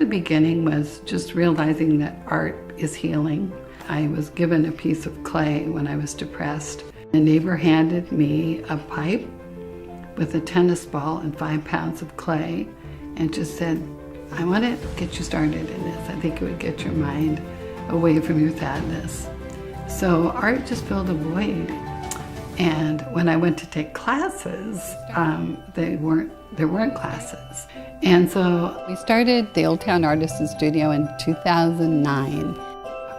beginning was just realizing that art is healing. I was given a piece of clay when I was depressed. A neighbor handed me a pipe with a tennis ball and 5 pounds of clay and just said, I want to get you started in this. I think it would get your mind away from your sadness. So art just filled a void. And when I went to take classes, there weren't classes. And so we started the Old Town Artisan Studio in 2009.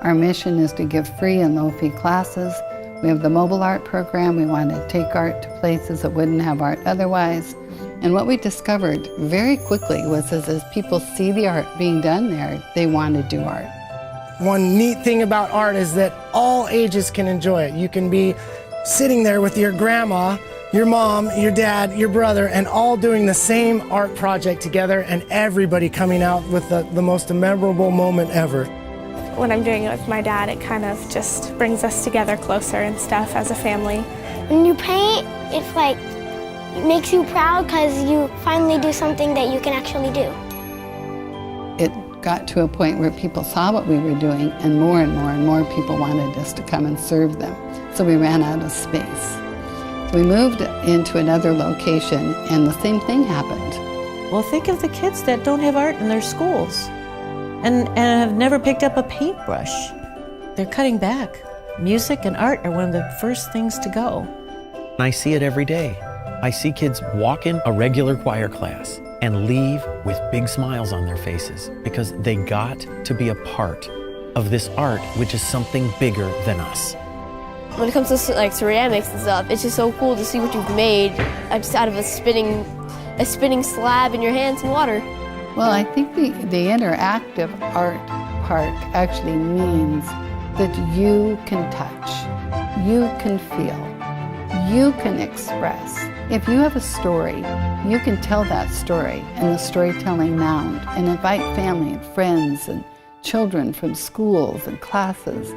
Our mission is to give free and low-fee classes. We have the mobile art program. We want to take art to places that wouldn't have art otherwise. And what we discovered very quickly was as people see the art being done there, they want to do art. One neat thing about art is that all ages can enjoy it. You can be sitting there with your grandma, your mom, your dad, your brother, and all doing the same art project together, and everybody coming out with the most memorable moment ever. When I'm doing it with my dad, it kind of just brings us together closer and stuff as a family. When you paint, it's like, it makes you proud because you finally do something that you can actually do. It got to a point where people saw what we were doing, and more people wanted us to come and serve them. So we ran out of space. We moved into another location, and the same thing happened. Well, think of the kids that don't have art in their schools and have never picked up a paintbrush. They're cutting back. Music and art are one of the first things to go. I see it every day. I see kids walk in a regular choir class and leave with big smiles on their faces because they got to be a part of this art, which is something bigger than us. When it comes to like ceramics and stuff, it's just so cool to see what you've made just out of a spinning slab in your hands in water. Well, I think the interactive art part actually means that you can touch, you can feel, you can express. If you have a story, you can tell that story in the storytelling mound and invite family and friends and children from schools and classes.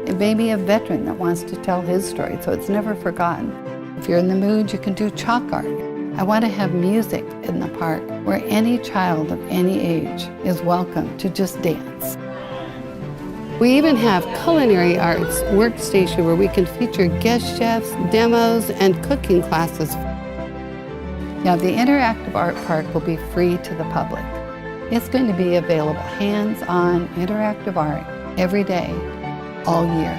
It may be a veteran that wants to tell his story, so it's never forgotten. If you're in the mood, you can do chalk art. I want to have music in the park where any child of any age is welcome to just dance. We even have culinary arts workstation where we can feature guest chefs, demos, and cooking classes. Now, the interactive art park will be free to the public. It's going to be available hands-on interactive art every day, all year.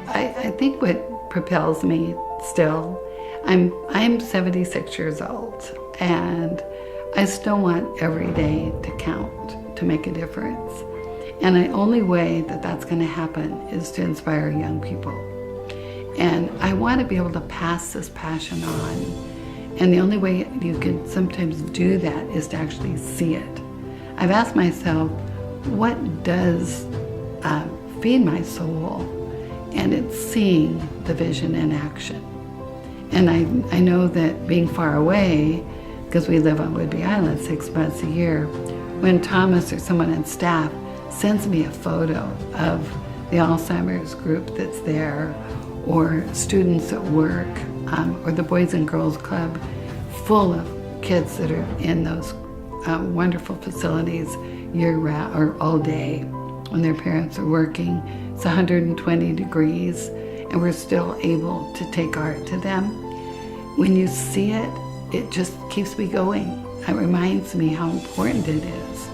I think what propels me still, I'm 76 years old, and I still want every day to count, to make a difference. And the only way that that's going to happen is to inspire young people. And I want to be able to pass this passion on. And the only way you can sometimes do that is to actually see it. I've asked myself, what does feed my soul? And it's seeing the vision in action. And I know that being far away, because we live on Whidbey Island 6 months a year, when Thomas or someone on staff sends me a photo of the Alzheimer's group that's there, or students at work, or the Boys and Girls Club, full of kids that are in those wonderful facilities year-round or all day when their parents are working. It's 120 degrees, and we're still able to take art to them. When you see it, it just keeps me going. It reminds me how important it is.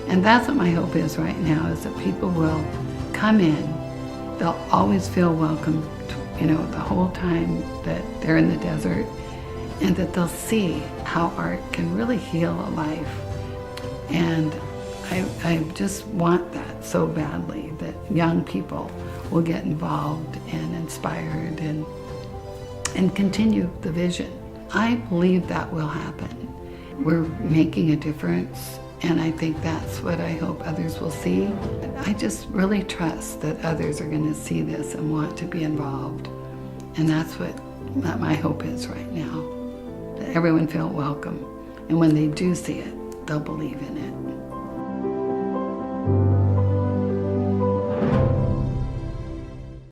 And that's what my hope is right now, is that people will come in. They'll always feel welcome, the whole time that they're in the desert, and that they'll see how art can really heal a life. And I just want that so badly, that young people will get involved and inspired and continue the vision. I believe that will happen. We're making a difference, and I think that's what I hope others will see. I just really trust that others are going to see this and want to be involved. And that's what my hope is right now, that everyone feel welcome. And when they do see it, they'll believe in it.